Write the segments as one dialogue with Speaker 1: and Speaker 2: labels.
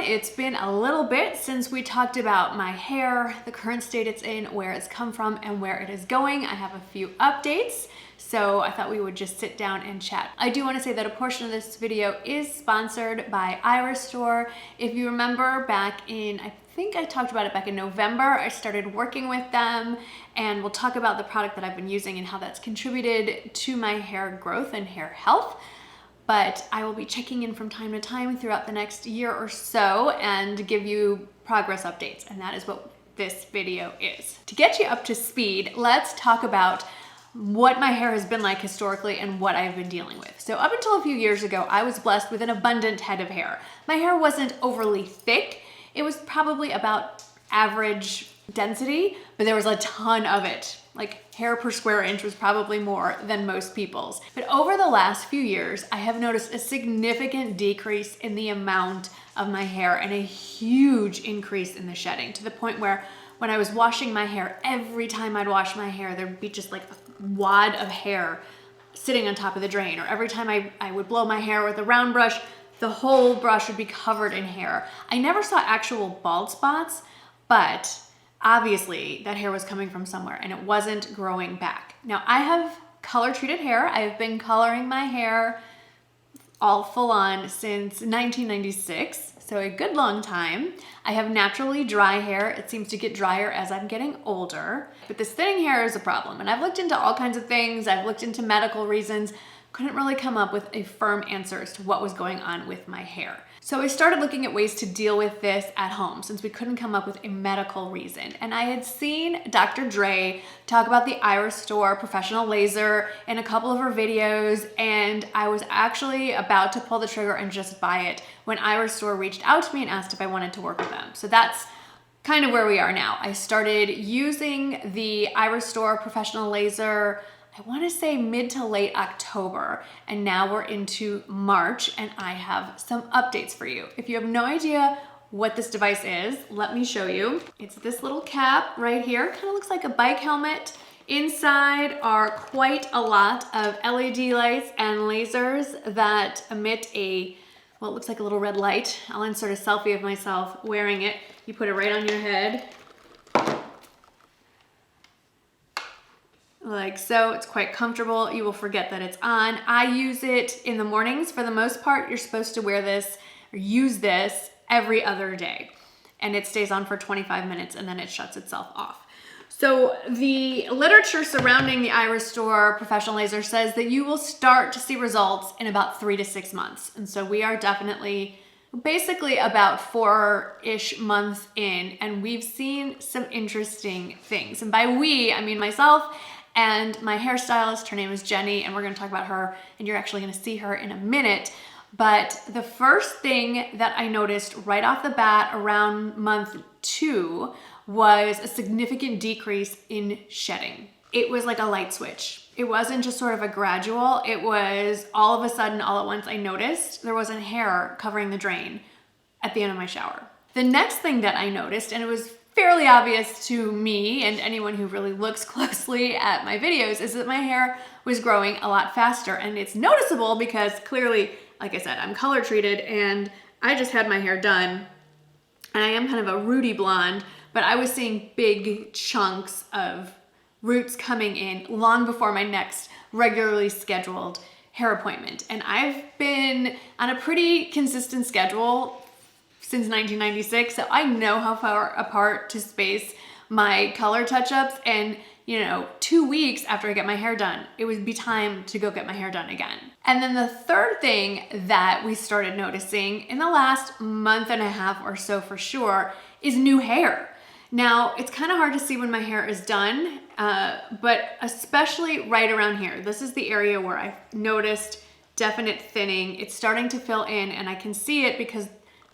Speaker 1: it's been a little bit since we talked about my hair, the current state it's in, where it's come from, and where it is going. I have a few updates, so I thought we would just sit down and chat. I do want to say that a portion of this video is sponsored by iRestore. If you remember back in, I think I talked about it back in November, I started working with them, and we'll talk about the product that I've been using and how that's contributed to my hair growth and hair health. But I will be checking in from time to time throughout the next year or so and give you progress updates, and that is what this video is. To get you up to speed, let's talk about what my hair has been like historically and what I've been dealing with. So up until a few years ago, I was blessed with an abundant head of hair. My hair wasn't overly thick. It was probably about average density, but there was a ton of it. Like hair per square inch was probably more than most people's. But over the last few years, I have noticed a significant decrease in the amount of my hair and a huge increase in the shedding, to the point where when I was washing my hair, every time I'd wash my hair, there'd be just like a wad of hair sitting on top of the drain. Or every time I would blow my hair with a round brush, the whole brush would be covered in hair. I never saw actual bald spots, but obviously that hair was coming from somewhere and it wasn't growing back. Now I have color treated hair. I've been coloring my hair all full on since 1996, so a good long time. I have naturally dry hair. It seems to get drier as I'm getting older, but this thinning hair is a problem. And I've looked into all kinds of things. I've looked into medical reasons, couldn't really come up with a firm answer as to what was going on with my hair. So I started looking at ways to deal with this at home since we couldn't come up with a medical reason. And I had seen Dr. Dre talk about the iRestore professional laser in a couple of her videos, and I was actually about to pull the trigger and just buy it when iRestore reached out to me and asked if I wanted to work with them. So that's kind of where we are now. I started using the iRestore professional laser, I want to say mid to late October, and now we're into March and I have some updates for you. If you have no idea what this device is, let me show you. It's this little cap right here. Kind of looks like a bike helmet. Inside are quite a lot of LED lights and lasers that emit well, it looks like a little red light. I'll insert a selfie of myself wearing it. You put it right on your head, like so. It's quite comfortable. You will forget that it's on. I use it in the mornings for the most part. You're supposed to wear this or use this every other day, and it stays on for 25 minutes and then it shuts itself off. So the literature surrounding the iRestore professional laser says that you will start to see results in about 3 to 6 months. And so we are definitely basically about 4-ish months in, and we've seen some interesting things. And by we, I mean myself and my hairstylist. Her name is Jenny, and we're going to talk about her, and you're actually going to see her in a minute. But the first thing that I noticed right off the bat around month 2 was a significant decrease in shedding. It was like a light switch. It wasn't just sort of a gradual, it was all of a sudden, all at once, I noticed there wasn't hair covering the drain at the end of my shower. The next thing that I noticed, and it was fairly obvious to me and anyone who really looks closely at my videos, is that my hair was growing a lot faster. And it's noticeable because clearly, like I said, I'm color treated and I just had my hair done, and I am kind of a rooty blonde, but I was seeing big chunks of roots coming in long before my next regularly scheduled hair appointment. And I've been on a pretty consistent schedule since 1996, so I know how far apart to space my color touch-ups. And 2 weeks after I get my hair done, it would be time to go get my hair done again. And then the third thing that we started noticing in the last month and a half or so for sure is new hair. Now, it's kind of hard to see when my hair is done, but especially right around here. This is the area where I've noticed definite thinning. It's starting to fill in, and I can see it because,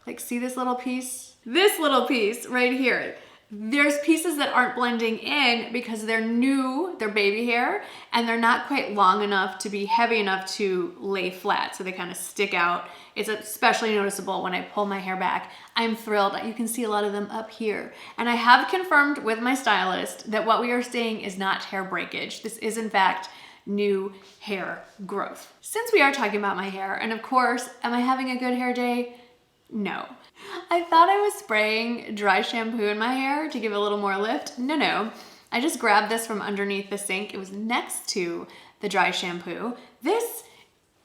Speaker 1: like, see this little piece? This little piece right here. There's pieces that aren't blending in because they're new, they're baby hair, and they're not quite long enough to be heavy enough to lay flat, so they kind of stick out. It's especially noticeable when I pull my hair back. I'm thrilled. You can see a lot of them up here. And I have confirmed with my stylist that what we are seeing is not hair breakage. This is in fact new hair growth. Since we are talking about my hair, and of course, am I having a good hair day? No. I thought I was spraying dry shampoo in my hair to give it a little more lift. No. I just grabbed this from underneath the sink. It was next to the dry shampoo. This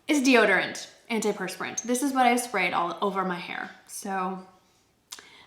Speaker 1: is deodorant, antiperspirant. This is what I sprayed all over my hair. So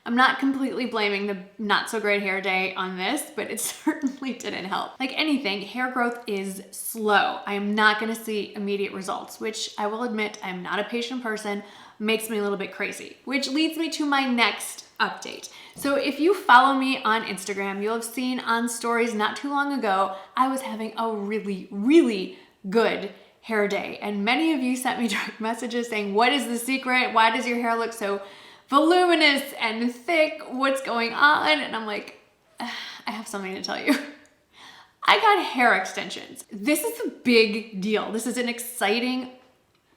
Speaker 1: I'm not completely blaming the not so great hair day on this, but it certainly didn't help. Like anything, hair growth is slow. I am not gonna see immediate results, which I will admit I'm not a patient person, makes me a little bit crazy, which leads me to my next update. So if you follow me on Instagram, you'll have seen on stories not too long ago, I was having a really, really good hair day. And many of you sent me direct messages saying, what is the secret? Why does your hair look so voluminous and thick? What's going on? And I'm like, I have something to tell you. I got hair extensions. This is a big deal. This is an exciting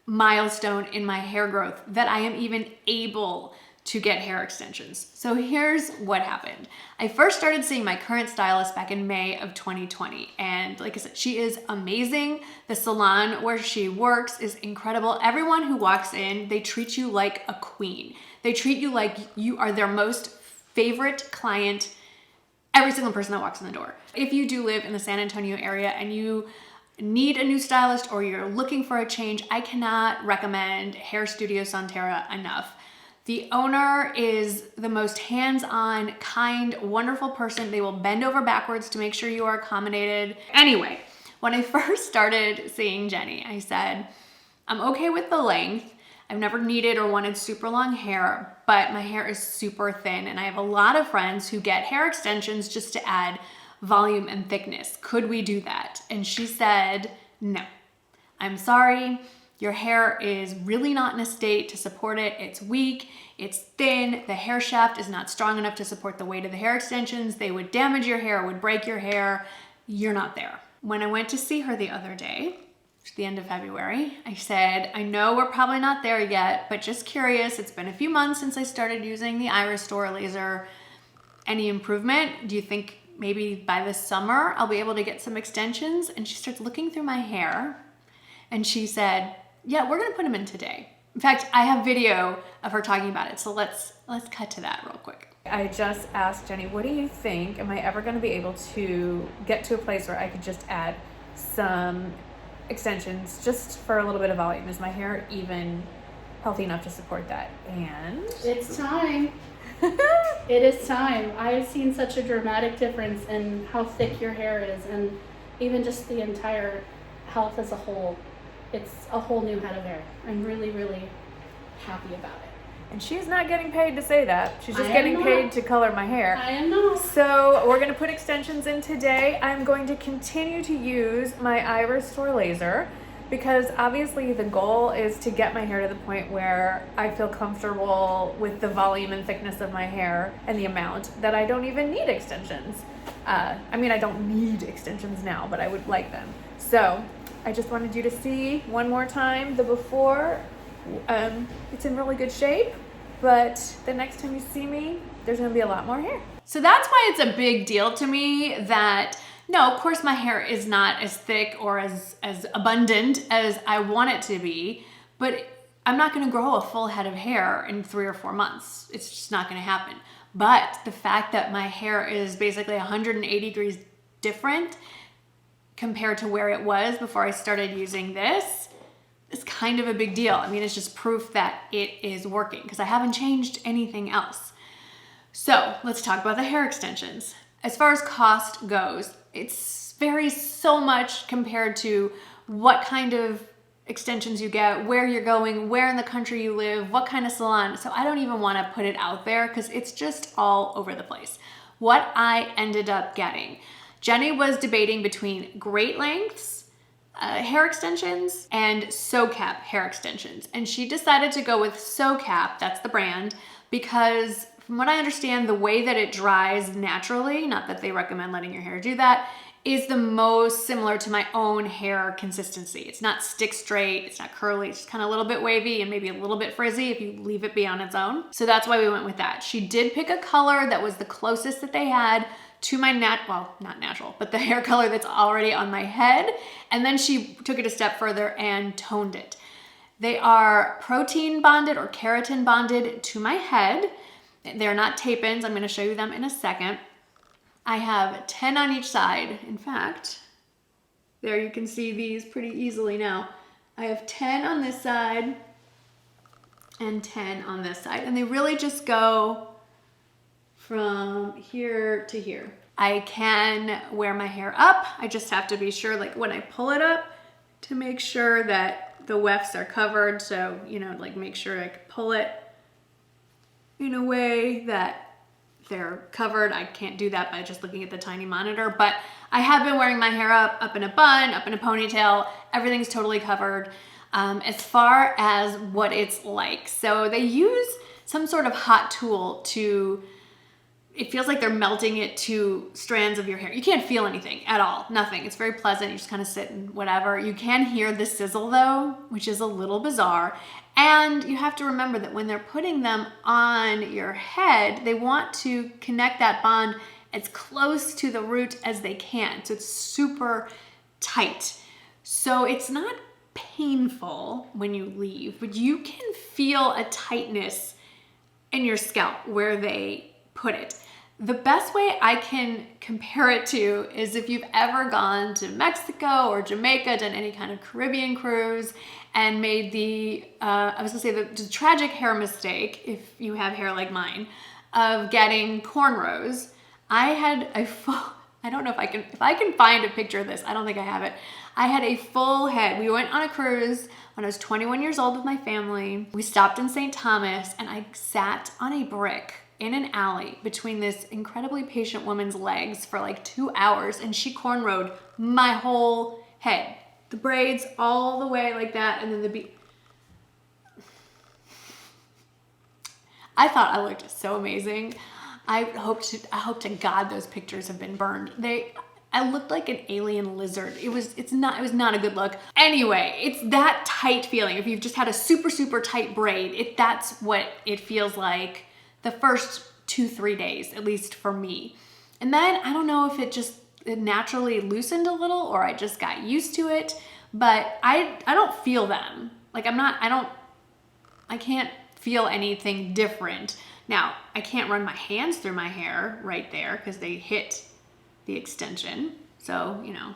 Speaker 1: milestone in my hair growth that I am even able to get hair extensions. So here's what happened. I first started seeing my current stylist back in May of 2020. And like I said, she is amazing. The salon where she works is incredible. Everyone who walks in, they treat you like a queen. They treat you like you are their most favorite client, every single person that walks in the door. If you do live in the San Antonio area and you need a new stylist or you're looking for a change, I cannot recommend Hair Studio Sonterra enough. The owner is the most hands-on, kind, wonderful person. They will bend over backwards to make sure you are accommodated. Anyway, when I first started seeing Jenny, I said, I'm okay with the length. I've never needed or wanted super long hair, but my hair is super thin and I have a lot of friends who get hair extensions just to add volume and thickness. Could we do that? And she said, no, I'm sorry. Your hair is really not in a state to support it. It's weak, it's thin, the hair shaft is not strong enough to support the weight of the hair extensions. They would damage your hair, would break your hair. You're not there. When I went to see her the other day, the end of February, I said, I know we're probably not there yet, but just curious, it's been a few months since I started using the iRestore laser. Any improvement? Do you think maybe by this summer I'll be able to get some extensions? And she starts looking through my hair and she said, yeah, we're gonna put them in today. In fact, I have video of her talking about it, so let's cut to that real quick. I just asked Jenny, what do you think? Am I ever gonna be able to get to a place where I could just add some extensions just for a little bit of volume? Is my hair even healthy enough to support that? And
Speaker 2: it's time. It is time. I've seen such a dramatic difference in how thick your hair is and even just the entire health as a whole. It's a whole new head of hair. I'm really, really happy about it.
Speaker 1: And she's not getting paid to say that. She's just getting paid to color my hair.
Speaker 2: I am not.
Speaker 1: So we're gonna put extensions in today. I'm going to continue to use my iRestore laser because obviously the goal is to get my hair to the point where I feel comfortable with the volume and thickness of my hair and the amount that I don't even need extensions. I mean, I don't need extensions now, but I would like them. So I just wanted you to see one more time the before. It's in really good shape, but the next time you see me, there's gonna be a lot more hair. So that's why it's a big deal to me that, no, of course my hair is not as thick or as abundant as I want it to be, but I'm not gonna grow a full head of hair in 3 or 4 months. It's just not gonna happen. But the fact that my hair is basically 180 degrees different compared to where it was before I started using this, it's kind of a big deal. I mean, it's just proof that it is working because I haven't changed anything else. So let's talk about the hair extensions. As far as cost goes, it varies so much compared to what kind of extensions you get, where you're going, where in the country you live, what kind of salon. So I don't even want to put it out there because it's just all over the place. What I ended up getting, Jenny was debating between Great Lengths hair extensions and SoCap hair extensions. And she decided to go with SoCap, that's the brand, because from what I understand, the way that it dries naturally, not that they recommend letting your hair do that, is the most similar to my own hair consistency. It's not stick straight, it's not curly, it's just kind of a little bit wavy and maybe a little bit frizzy if you leave it be on its own. So that's why we went with that. She did pick a color that was the closest that they had to my not natural, but the hair color that's already on my head. And then she took it a step further and toned it. They are protein bonded or keratin bonded to my head. They're not tape-ins. I'm going to show you them in a second. I have 10 on each side. In fact, there you can see these pretty easily now. I have 10 on this side and 10 on this side. And they really just go from here to here. I can wear my hair up. I just have to be sure, like when I pull it up, to make sure that the wefts are covered. So, you know, like make sure I can pull it in a way that they're covered. I can't do that by just looking at the tiny monitor, but I have been wearing my hair up in a bun, up in a ponytail. Everything's totally covered as far as what it's like. So they use some sort of hot tool to, it feels like they're melting it to strands of your hair. You can't feel anything at all, nothing. It's very pleasant. You just kind of sit and whatever. You can hear the sizzle though, which is a little bizarre. And you have to remember that when they're putting them on your head, they want to connect that bond as close to the root as they can. So it's super tight. So it's not painful when you leave, but you can feel a tightness in your scalp where they put it. The best way I can compare it to is if you've ever gone to Mexico or Jamaica, done any kind of Caribbean cruise, and made the tragic hair mistake, if you have hair like mine, of getting cornrows. I had a full, I don't know if I can find a picture of this. I don't think I have it. I had a full head. We went on a cruise when I was 21 years old with my family. We stopped in St. Thomas and I sat on a brick in an alley between this incredibly patient woman's legs for like 2 hours, and she cornrowed my whole head. The braids all the way like that, and then I thought I looked so amazing. I hope to God those pictures have been burned. I looked like an alien lizard. It was not a good look. Anyway, it's that tight feeling. If you've just had a super, super tight braid, that's what it feels like the first 2-3 days, at least for me. And then I don't know if it naturally loosened a little or I just got used to it, but I don't feel them. Like I can't feel anything different. Now, I can't run my hands through my hair right there because they hit the extension. So, you know,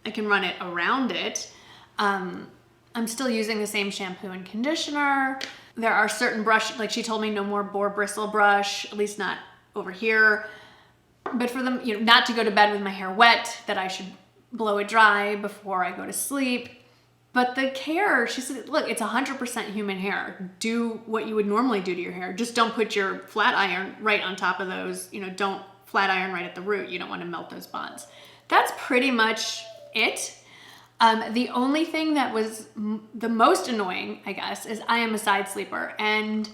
Speaker 1: I can run it around it. I'm still using the same shampoo and conditioner. There are certain like she told me no more boar bristle brush, at least not over here. But for them, you know, not to go to bed with my hair wet, that I should blow it dry before I go to sleep. But the care, she said, look, it's 100% human hair. Do what you would normally do to your hair. Just don't put your flat iron right on top of those. You know, don't flat iron right at the root. You don't want to melt those bonds. That's pretty much it. The only thing that was the most annoying, I guess, is I am a side sleeper. And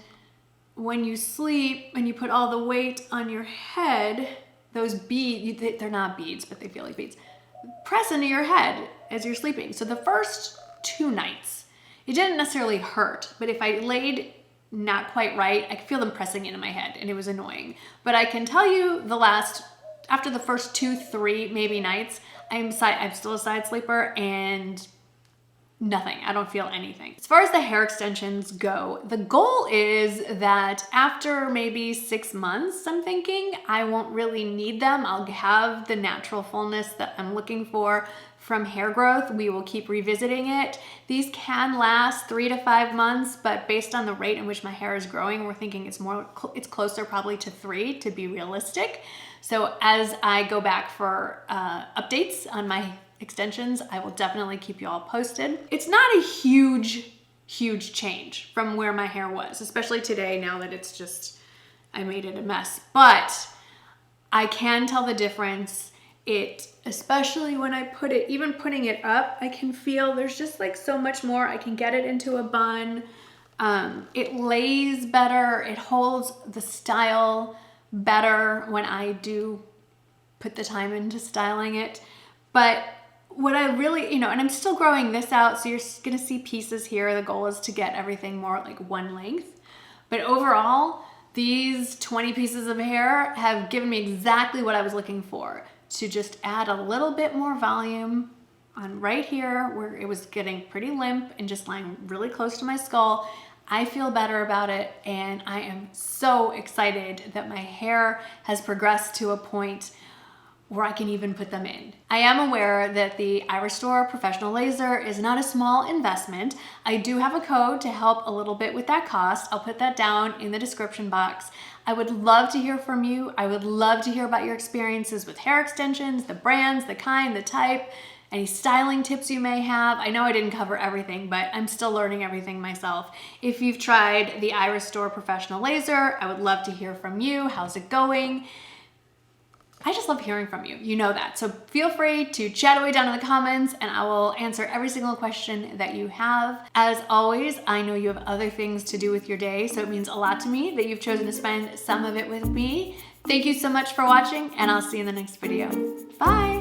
Speaker 1: when you sleep and you put all the weight on your head, those beads, they're not beads, but they feel like beads, press into your head as you're sleeping. So the first 2 nights, it didn't necessarily hurt, but if I laid not quite right, I could feel them pressing into my head and it was annoying. But I can tell you after the first 2-3 maybe nights, I'm still a side sleeper and nothing. I don't feel anything. As far as the hair extensions go, the goal is that after maybe 6 months, I'm thinking, I won't really need them. I'll have the natural fullness that I'm looking for from hair growth. We will keep revisiting it. These can last 3 to 5 months, but based on the rate in which my hair is growing, we're thinking it's closer probably to 3 to be realistic. So as I go back for updates on my extensions, I will definitely keep you all posted. It's not a huge change from where my hair was, especially today now that I made it a mess. But I can tell the difference. Especially when I even putting it up, I can feel there's just like so much more. I can get it into a bun. It lays better. It holds the style better when I do put the time into styling it. But what I really, and I'm still growing this out, so you're gonna see pieces here. The goal is to get everything more like one length. But overall, these 20 pieces of hair have given me exactly what I was looking for, to just add a little bit more volume on right here where it was getting pretty limp and just lying really close to my skull. I feel better about it, and I am so excited that my hair has progressed to a point where I can even put them in. I am aware that the iRestore Professional Laser is not a small investment. I do have a code to help a little bit with that cost. I'll put that down in the description box. I would love to hear from you. I would love to hear about your experiences with hair extensions, the brands, the kind, the type, any styling tips you may have. I know I didn't cover everything, but I'm still learning everything myself. If you've tried the iRestore Professional Laser, I would love to hear from you. How's it going? I just love hearing from you. You know that. So feel free to chat away down in the comments and I will answer every single question that you have. As always, I know you have other things to do with your day, so it means a lot to me that you've chosen to spend some of it with me. Thank you so much for watching, and I'll see you in the next video. Bye.